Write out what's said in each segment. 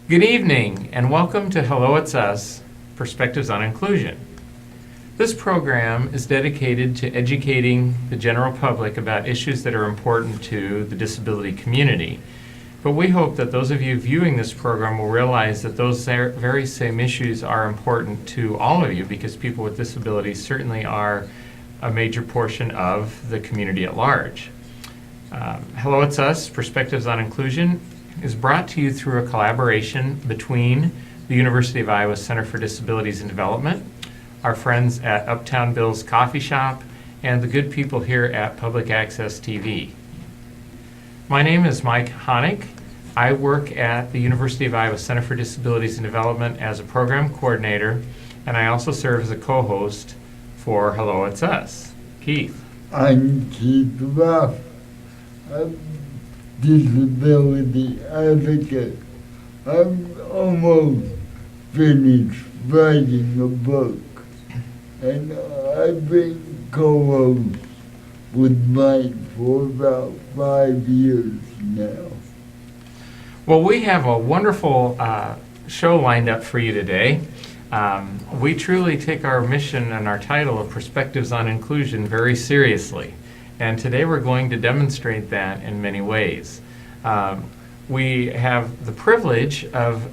Good evening and welcome to Hello It's Us, Perspectives on Inclusion. This program is dedicated to educating the general public about issues that are important to the disability community. But we hope that those of you viewing this program will realize that those very same issues are important to all of you because people with disabilities certainly are a major portion of the community at large. Hello It's Us, Perspectives on Inclusion is brought to you through a collaboration between the University of Iowa Center for Disabilities and Development, our friends at Uptown Bill's Coffee Shop, and the good people here at Public Access TV. My name is Mike Hoenig. I work at the University of Iowa Center for Disabilities and Development as a program coordinator, and I also serve as a co-host for Hello It's Us. Keith. I'm Keith Ruff. I'm disability advocate. I'm almost finished writing a book, and I've been co-host with Mike for about 5 years now. Well, we have a wonderful show lined up for you today. We truly take our mission and our title of Perspectives on Inclusion very seriously. And today we're going to demonstrate that in many ways. We have the privilege of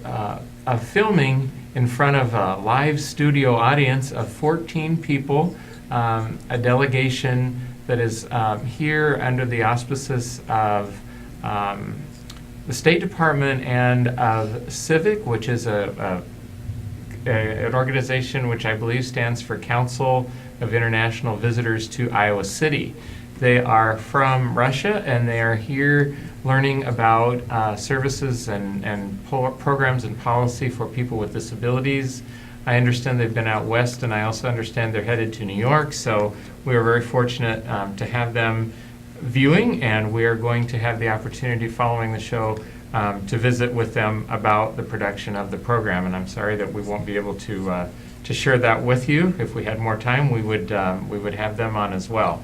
filming in front of a live studio audience of 14 people, a delegation that is here under the auspices of the State Department and of CIVIC, which is an organization which I believe stands for Council of International Visitors to Iowa City. They are from Russia and they are here learning about services and programs and policy for people with disabilities. I understand they've been out west, and I also understand they're headed to New York, so we are very fortunate to have them viewing, and we are going to have the opportunity following the show to visit with them about the production of the program. And I'm sorry that we won't be able to share that with you. If we had more time, we would have them on as well.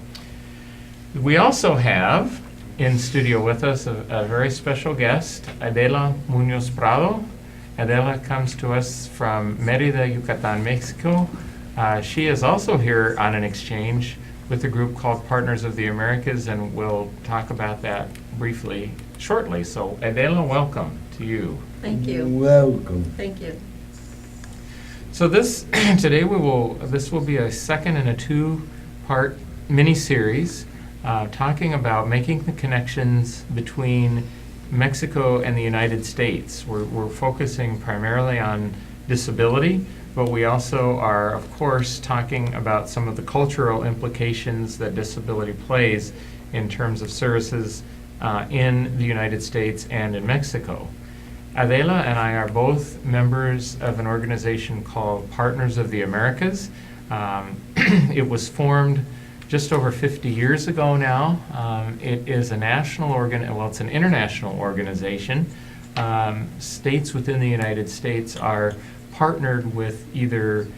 We also have in studio with us a very special guest, Adela Munoz Prado. Adela comes to us from Mérida, Yucatan, Mexico. She is also here on an exchange with a group called Partners of the Americas, and we'll talk about that briefly shortly. So Adela, welcome to you. Thank you. Welcome. Thank you. So today this will be a second in a two-part mini-series talking about making the connections between Mexico and the United States. We're focusing primarily on disability, but we also are, of course, talking about some of the cultural implications that disability plays in terms of services in the United States and in Mexico. Adela and I are both members of an organization called Partners of the Americas. It was formed just over 50 years ago now. It is a it's an international organization. States within the United States are partnered with either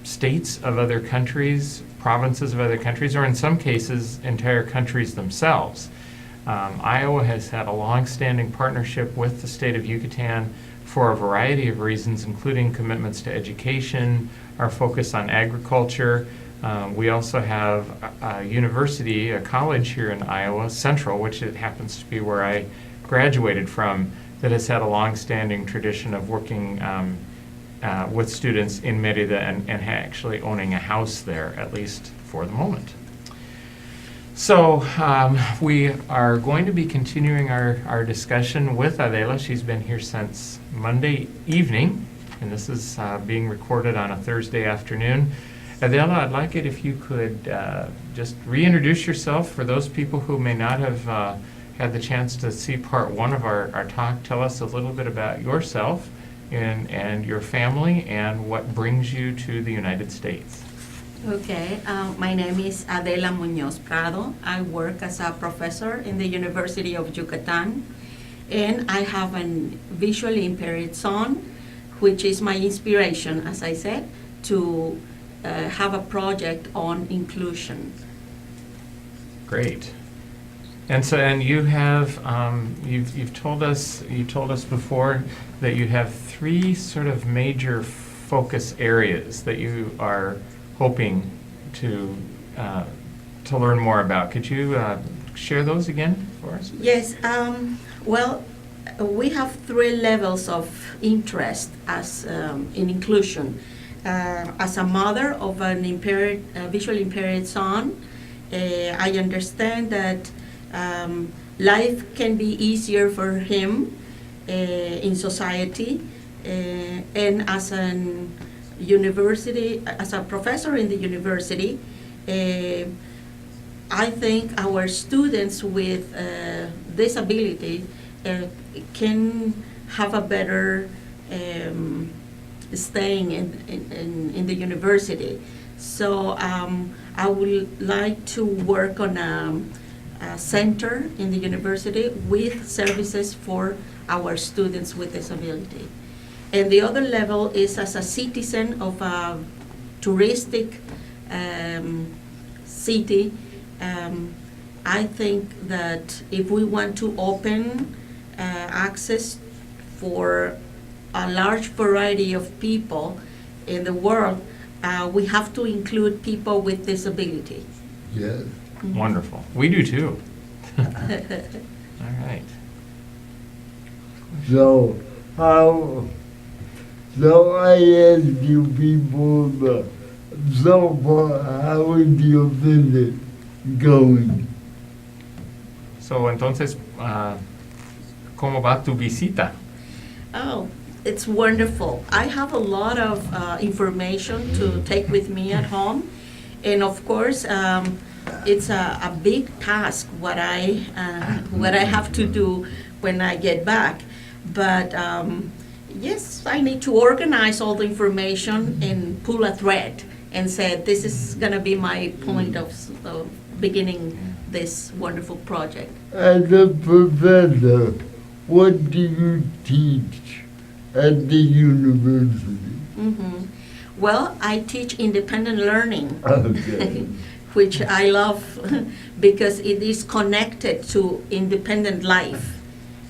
states of other countries, provinces of other countries, or in some cases, entire countries themselves. Iowa has had a long-standing partnership with the state of Yucatan for a variety of reasons, including commitments to education, our focus on agriculture. We also have a university, a college here in Iowa, Central, which it happens to be where I graduated from, that has had a long-standing tradition of working with students in Mérida and actually owning a house there, at least for the moment. So we are going to be continuing our discussion with Adela. She's been here since Monday evening, and this is being recorded on a Thursday afternoon. Adela, I'd like it if you could just reintroduce yourself for those people who may not have had the chance to see part one of our talk. Tell us a little bit about yourself and your family and what brings you to the United States. Okay, my name is Adela Munoz Prado. I work as a professor in the University of Yucatan, and I have a visually impaired son, which is my inspiration, as I said, to have a project on inclusion. Great. And you have, you've told us, you told us before that you have three sort of major focus areas that you are hoping to learn more about. Could you share those again for us? Yes, well, we have three levels of interest as in inclusion. As a mother of an visually impaired son, I understand that life can be easier for him in society, and as as a professor in the university, I think our students with disability can have a better staying in the university. So I would like to work on a center in the university with services for our students with disability. And the other level is as a citizen of a touristic city. I think that if we want to open access for a large variety of people in the world, we have to include people with disability. Yes. Wonderful. We do too. All right. So I ask you people, so far, how is your visit going? So, entonces, ¿cómo va tu visita? Oh, it's wonderful. I have a lot of information to take with me at home. And of course, it's a big task what I have to do when I get back. But yes, I need to organize all the information and pull a thread and say, this is going to be my point of beginning this wonderful project. As a professor, what do you teach at the university? Mm-hmm. Well, I teach independent learning, Okay. which I love because it is connected to independent life.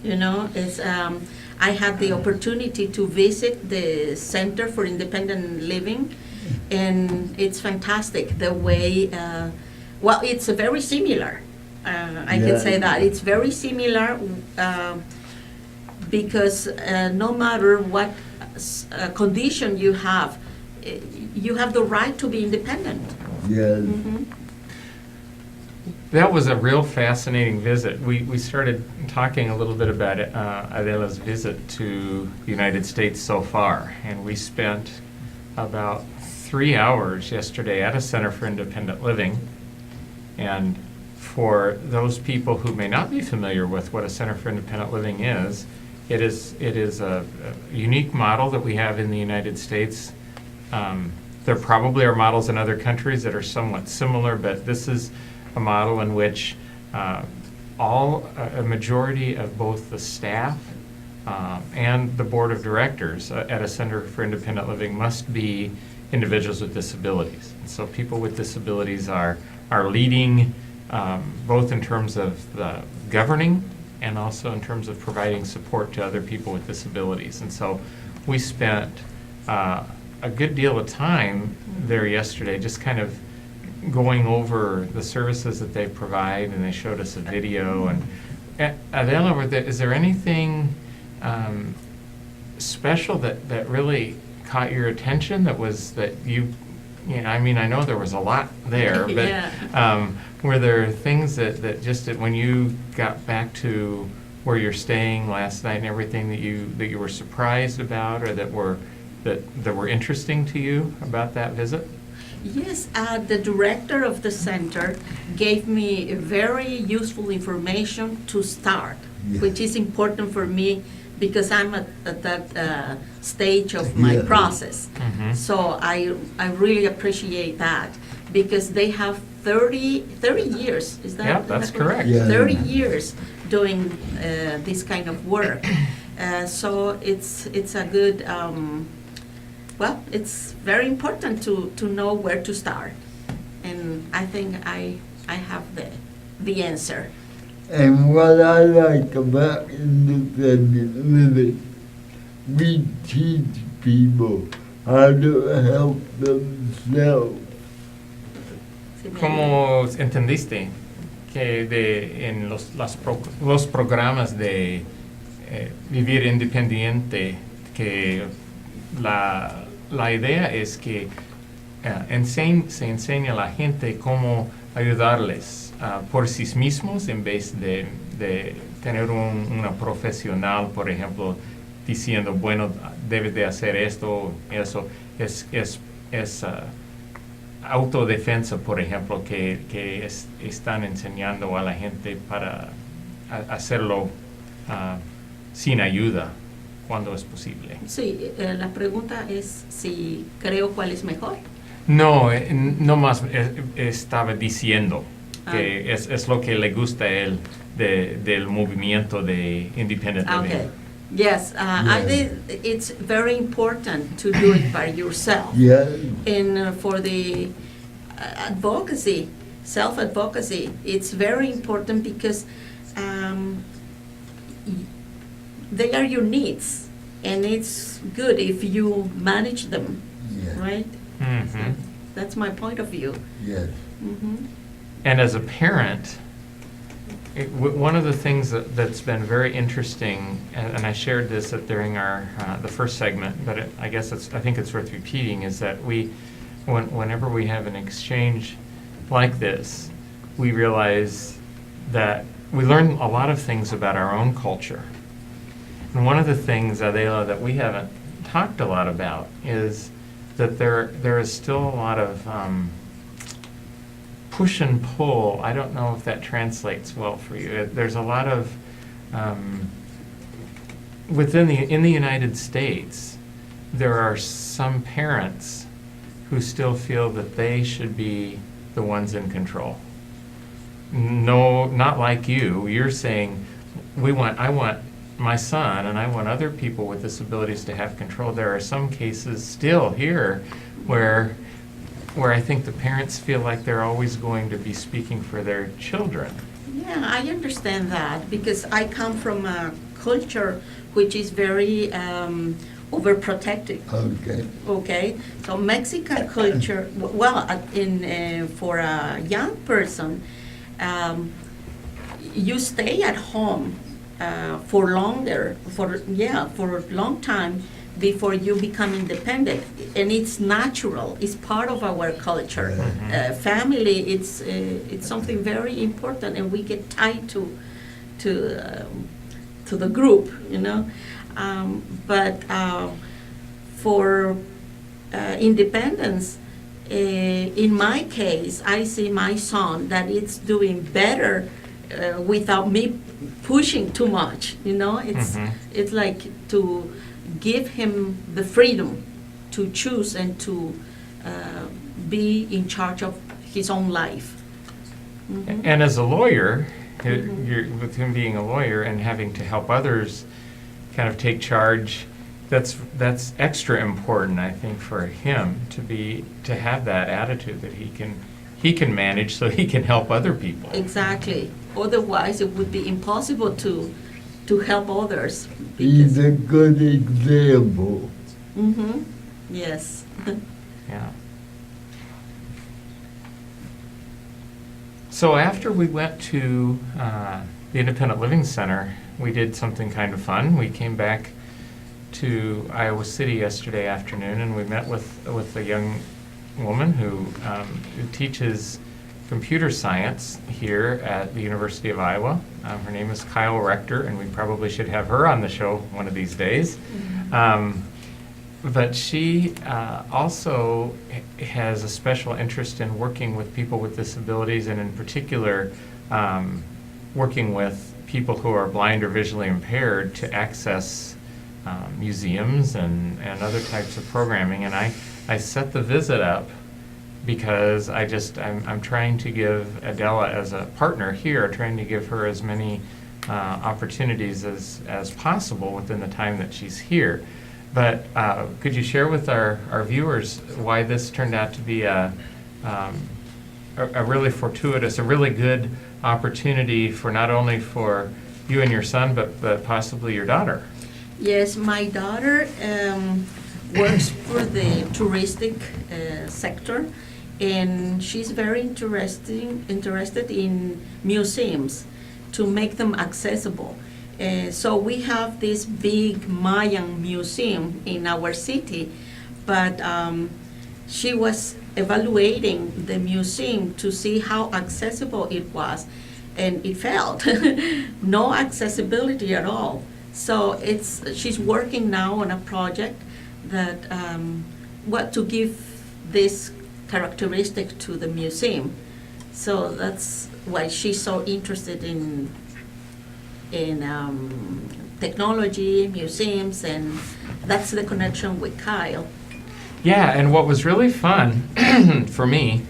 You know, I had the opportunity to visit the Center for Independent Living, and it's fantastic the way, well, it's very similar. I can say that. It's very similar because no matter what condition you have the right to be independent. Yes. Mm-hmm. That was a real fascinating visit. We started talking a little bit about Adela's visit to the United States so far, and we spent about 3 hours yesterday at a Center for Independent Living. And for those people who may not be familiar with what a Center for Independent Living is, it is a unique model that we have in the United States. There probably are models in other countries that are somewhat similar, but this is a model in which a majority of both the staff and the board of directors at a Center for Independent Living must be individuals with disabilities. And so people with disabilities are leading both in terms of the governing and also in terms of providing support to other people with disabilities. And so we spent a good deal of time there yesterday just kind of going over the services that they provide, and they showed us a video. And Adela, is there anything special that really caught your attention that you know, I mean, I know there was a lot there, but Yeah. Were there things that just when you got back to where you're staying last night and everything that you were surprised about, or that were interesting to you about that visit? Yes, the director of the center gave me very useful information to start, Yeah. which is important for me because I'm at that stage of my Yeah. process. Mhm. So I really appreciate that because they have 30 years. Is that? Yeah, is that's that correct? correct. Yeah. 30 years doing this kind of work. So it's a good. Well, it's very important to know where to start, and I think I have the answer. And what I like about independent living, we teach people how to help themselves. ¿Cómo entendiste que en los programas de vivir independiente, que la idea es que se enseña a la gente cómo ayudarles por sí mismos en vez de tener una profesional, por ejemplo, diciendo, bueno, debes de hacer esto, eso, es autodefensa, por ejemplo, que están enseñando a la gente para hacerlo sin ayuda cuando es posible. Sí, la pregunta es si creo cuál es mejor. No, no más estaba diciendo que es lo que le gusta a él del movimiento de Independent Living. Okay. Yes, I think it's very important to do it by yourself. Yeah. And for the advocacy, self-advocacy, it's very important because they are your needs, and it's good if you manage them, Yeah. right? Mhm. So that's my point of view. Yes. Mhm. And as a parent, one of the things that's been very interesting, and I shared this during our the first segment, but I think it's worth repeating, is that whenever we have an exchange like this, we realize that we learn a lot of things about our own culture. And one of the things, Adela, that we haven't talked a lot about is that there is still a lot of push and pull. I don't know if that translates well for you. There's a lot of in the United States, there are some parents who still feel that they should be the ones in control. No, not like you. You're saying I want my son and I want other people with disabilities to have control. There are some cases still here where I think the parents feel like they're always going to be speaking for their children. Yeah, I understand that because I come from a culture which is very overprotective. Okay. Okay, so Mexican culture, well, for a young person, you stay at home for a long time before you become independent, and it's natural. It's part of our culture. Mhm. Family, it's something very important, and we get tied to the group, you know. But for independence, in my case, I see my son that it's doing better without me pushing too much. You know, it's like to give him the freedom to choose and to be in charge of his own life. Mhm. And as a lawyer, with him being a lawyer and having to help others kind of take charge, that's extra important, I think, for him to have that attitude that he can manage so he can help other people. Exactly. Otherwise, it would be impossible to help others. He's a good example. Mhm. Yes. Yeah. So after we went to the Independent Living Center, we did something kind of fun. We came back to Iowa City yesterday afternoon, and we met with a young woman who teaches computer science here at the University of Iowa. Her name is Kyle Rector, and we probably should have her on the show one of these days. But she also has a special interest in working with people with disabilities, and in particular, working with people who are blind or visually impaired to access museums and other types of programming. And I set the visit up because I'm trying to give Adela, as a partner here, trying to give her as many opportunities as possible within the time that she's here. But could you share with our viewers why this turned out to be a really fortuitous, a really good opportunity for not only for you and your son, but possibly your daughter. Yes, my daughter works for the touristic sector, and she's very interested in museums to make them accessible. So we have this big Mayan museum in our city, but she was evaluating the museum to see how accessible it was, and it failed. No accessibility at all. So she's working now on a project that to give this characteristic to the museum. So that's why she's so interested in technology, museums, and that's the connection with Kyle. Yeah, and what was really fun for me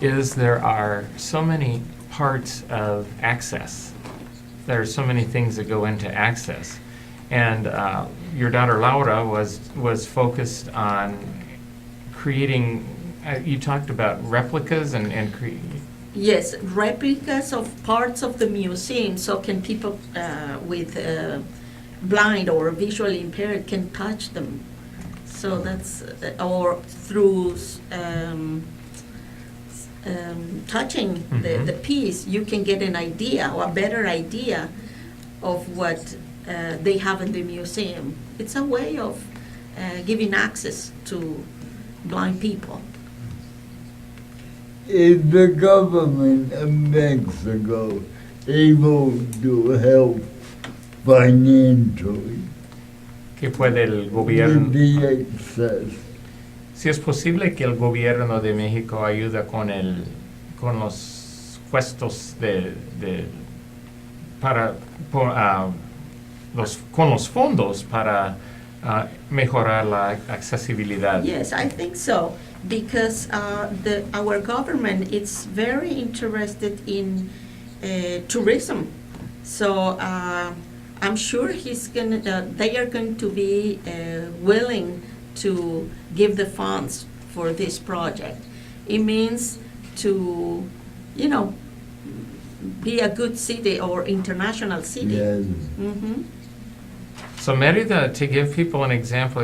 is there are so many parts of access. There are so many things that go into access. And your daughter Laura was focused on creating, you talked about replicas and Yes, replicas of parts of the museum, so can people with blind or visually impaired can touch them. So that's, or through touching the piece, you can get an idea or a better idea of what they have in the museum. It's a way of giving access to blind people. Is the government of Mexico able to help financially que puede el with gobierno, the access? si es posible que el gobierno de México ayuda con los puestos con los fondos para mejorar la accesibilidad. Yes, I think so, because our government is very interested in tourism. So I'm sure they are going to be willing to give the funds for this project. It means to, be a good city or international city. Yes. Mm-hmm. So Mérida, to give people an example,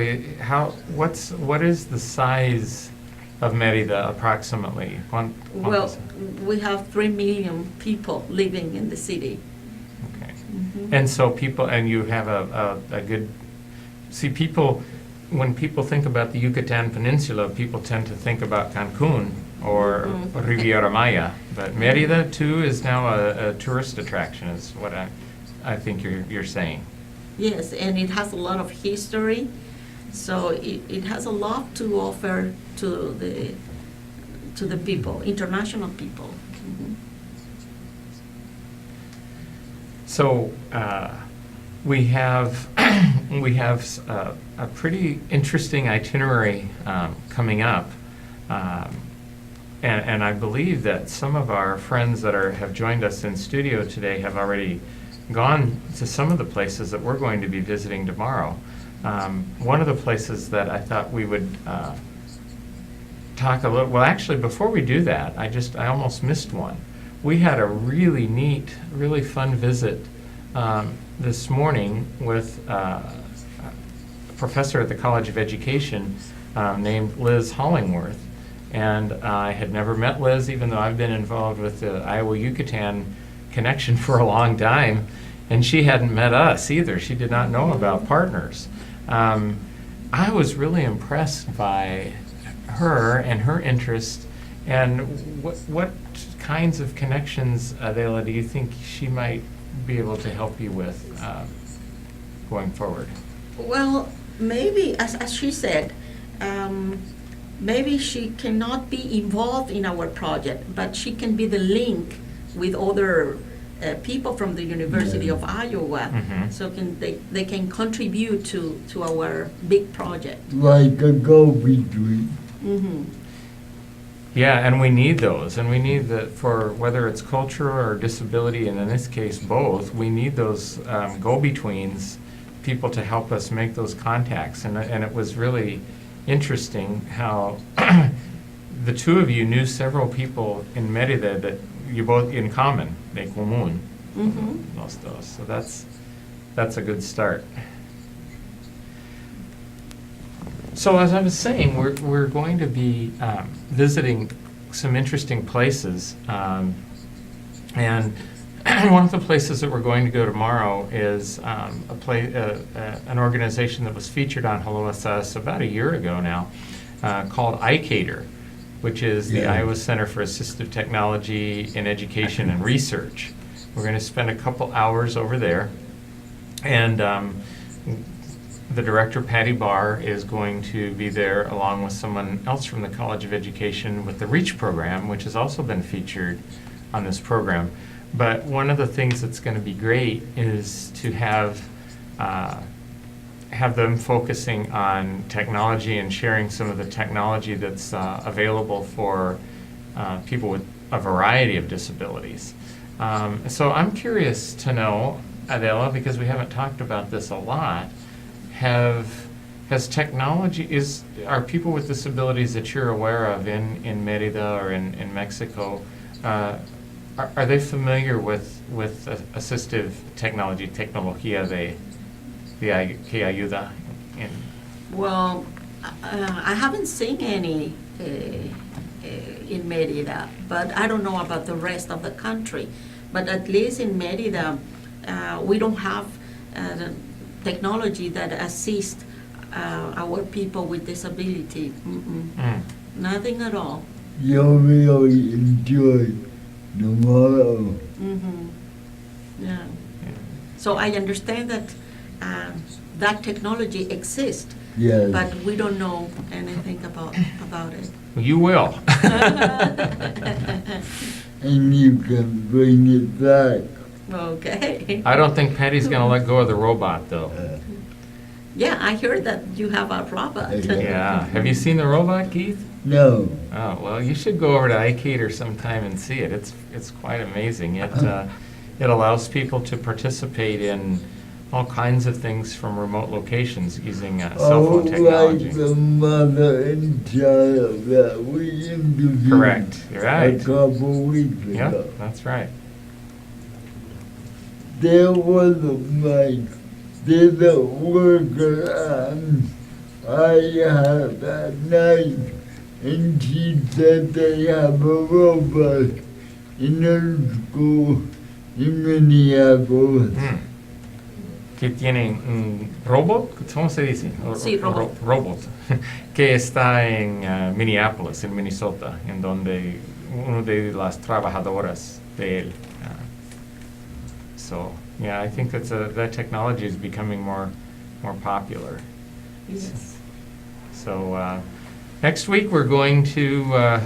what is the size of Mérida approximately? Well, we have 3 million people living in the city. Okay. Mhm. And so you have a good, when people think about the Yucatan Peninsula, people tend to think about Cancun or Mhm. Riviera Maya. But Mérida too is now a tourist attraction, is what I think you're saying. Yes, and it has a lot of history, so it has a lot to offer to the people, international people. Mhm. So we have a pretty interesting itinerary coming up, and I believe that some of our friends that have joined us in studio today have already gone to some of the places that we're going to be visiting tomorrow. One of the places that I thought we would talk a little, well, actually, before we do that, I almost missed one. We had a really neat, really fun visit this morning with a professor at the College of Education named Liz Hollingworth. And I had never met Liz, even though I've been involved with the Iowa-Yucatan connection for a long time, and she hadn't met us either. She did not know about partners. I was really impressed by her and her interest, and what kinds of connections, Adela, do you think she might be able to help you with going forward? Well, maybe, as she said, maybe she cannot be involved in our project, but she can be the link with other people from the University of Iowa, Mhm. so they can contribute to our big project. Like a go-between. Mm-hmm. Yeah, and we need those, and we need for whether it's culture or disability, and in this case both, we need those go-betweens, people to help us make those contacts. And it was really interesting how the two of you knew several people in Mérida that you both in common, de común, Mhm. los dos. So that's a good start. So as I was saying, we're going to be visiting some interesting places, and one of the places that we're going to go tomorrow is an organization that was featured on Hello SS about a year ago now, called iCater, which is the Yeah. Iowa Center for Assistive Technology in Education and Research. We're going to spend a couple hours over there, and the director, Patty Barr, is going to be there along with someone else from the College of Education with the REACH program, which has also been featured on this program. But one of the things that's going to be great is to have them focusing on technology and sharing some of the technology that's available for people with a variety of disabilities. So I'm curious to know, Adela, because we haven't talked about this a lot, are people with disabilities that you're aware of in Merida or in Mexico, are they familiar with assistive technology, tecnología que ayuda in? Well, I haven't seen any in Merida, but I don't know about the rest of the country. But at least in Merida, we don't have technology that assists our people with disability. Nothing at all. You'll really enjoy tomorrow. Yeah. So I understand that that technology exists, Yes. but we don't know anything about it. You will. And you can bring it back. Okay. I don't think Patty's going to let go of the robot, though. Yeah, I heard that you have a robot. Yeah. Have you seen the robot, Keith? No. Oh, well, you should go over to iCater sometime and see it. It's quite amazing. It allows people to participate in all kinds of things from remote locations using cell phone technology. Like the mother and child that we interviewed Correct. You're right. a couple weeks Yeah, ago. that's right. There was a mic, didn't work, and I had at night, and she said they have a robot in her school in Minneapolis. Que tienen un robot, ¿cómo se dice? Sí, robot. Robot, que está en Minneapolis, en Minnesota, en donde uno de las trabajadoras de él. So, yeah, I think that technology is becoming more popular. Yes. So, next week we're going to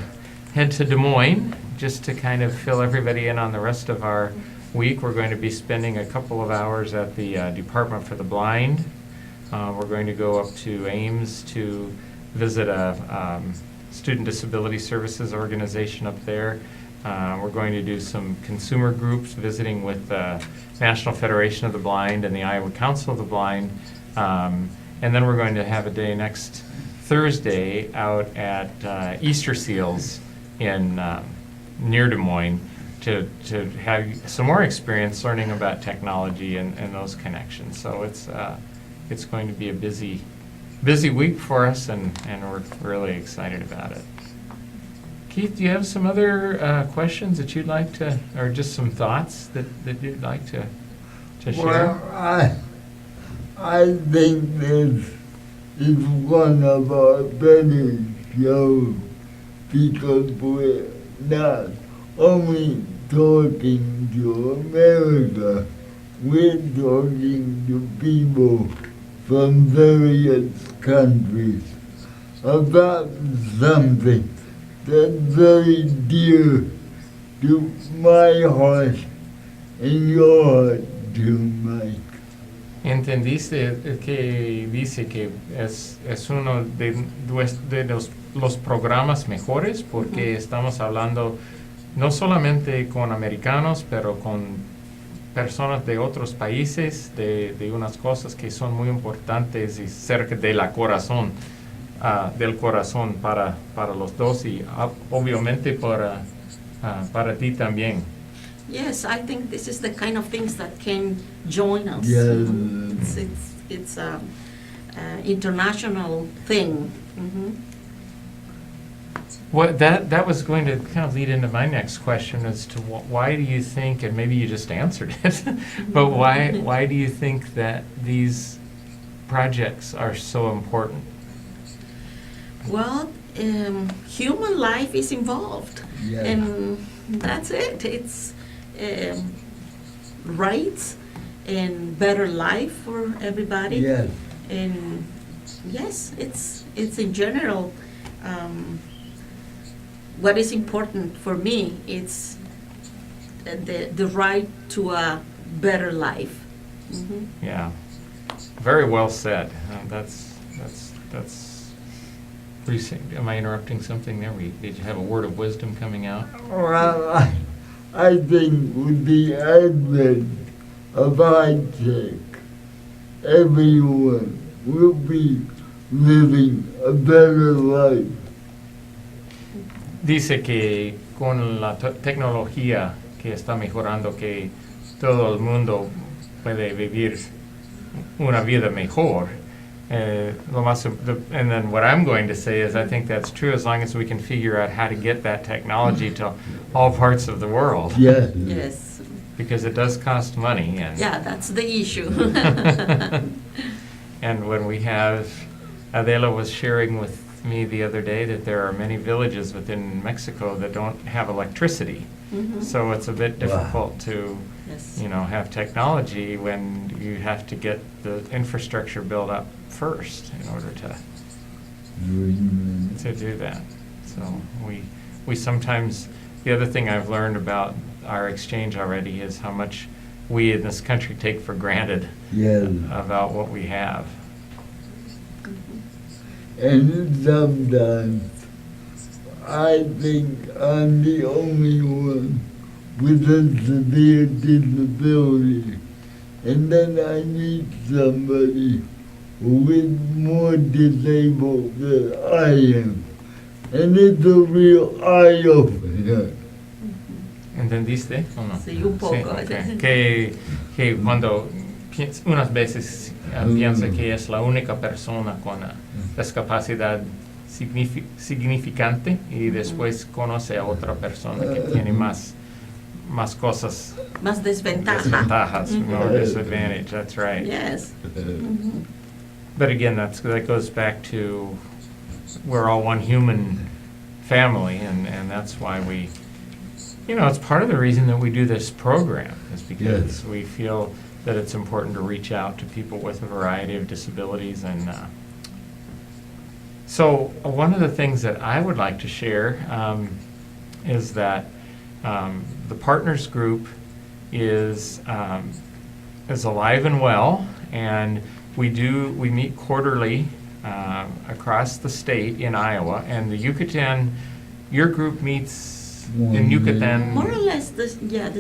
head to Des Moines just to kind of fill everybody in on the rest of our week. We're going to be spending a couple of hours at the Department for the Blind. We're going to go up to Ames to visit a student disability services organization up there. We're going to do some consumer groups visiting with the National Federation of the Blind and the Iowa Council of the Blind. And then we're going to have a day next Thursday out at Easter Seals in near Des Moines to have some more experience learning about technology and those connections. So it's going to be a busy week for us, and we're really excited about it. Keith, do you have some other questions that you'd like to, or just some thoughts that you'd like to share? Well, I think this is one of our better shows because we're not only talking to America, we're talking to people from various countries about something that's very dear to my heart and your heart too, Mike. ¿Entendiste que dice que es uno de los programas mejores porque estamos hablando no solamente con americanos, pero con personas de otros países, de unas cosas que son muy importantes y cerca de la corazón, del corazón para los dos y obviamente para para ti también. Yes, I think this is the kind of things that can join us. Yes. It's a international thing. What that was going to kind of lead into my next question as to why do you think, and maybe you just answered it, but why do you think that these projects are so important? Well, human life is involved, Yes. and that's it. It's rights and better life for everybody. Yes. And yes, it's in general. What is important for me is the right to a better life. Yeah, very well said. That's. Am I interrupting something there? Did you have a word of wisdom coming out? Well, I think with the advent of high-tech, everyone will be living a better life. Dice que con la tecnología que está mejorando, que todo el mundo puede vivir una vida mejor. And then what I'm going to say is I think that's true as long as we can figure out how to get that technology to all parts of the world. Yes. Yes. Because it does cost money. And Yeah, that's the issue. And when we have, Adela was sharing with me the other day that there are many villages within Mexico that don't have electricity. So it's a bit difficult to, Yes. have technology when you have to get the infrastructure built up first in order to do that. So we sometimes, the other thing I've learned about our exchange already is how much we in this country take for granted Yes. about what we have. And sometimes I think I'm the only one with a severe disability. And then I need somebody with more disabled than I am. And it's a real eye-opener. ¿Entendiste o no? Sí, un poco. Ok. Que cuando unas veces piensa que es la única persona con discapacidad significante y después conoce a otra persona que tiene más cosas, Más desventajas, more disadvantage, that's right. Yes. But again, that goes back to we're all one human family, and that's why we, it's part of the reason that we do this program, is because Yes. we feel that it's important to reach out to people with a variety of disabilities. And so one of the things that I would like to share is that the Partners Group is alive and well, and we meet quarterly across the state in Iowa, and the Yucatan, your group meets in Yucatan. More or less, the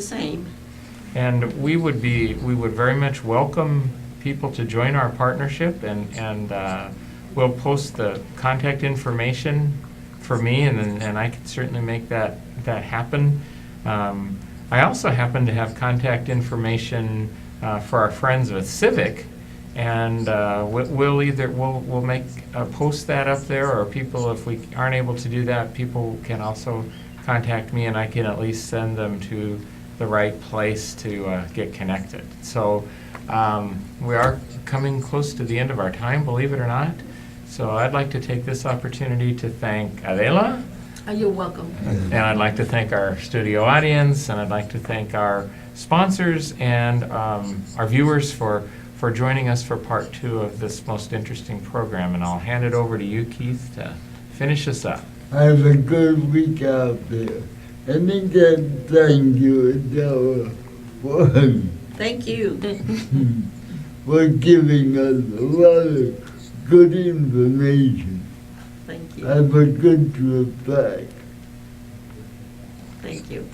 same. And we would very much welcome people to join our partnership, and we'll post the contact information for me, and I can certainly make that happen. I also happen to have contact information for our friends with Civic, and we'll make post that up there, or people, if we aren't able to do that, people can also contact me, and I can at least send them to the right place to get connected. So we are coming close to the end of our time, believe it or not. So I'd like to take this opportunity to thank Adela. You're welcome. And I'd like to thank our studio audience, and I'd like to thank our sponsors and our viewers for joining us for part 2 of this most interesting program. And I'll hand it over to you, Keith, to finish us up. Have a good week out there. And again, thank you, Adela, Thank you. for giving us a lot of good information. Thank you. Have a good trip back. Thank you.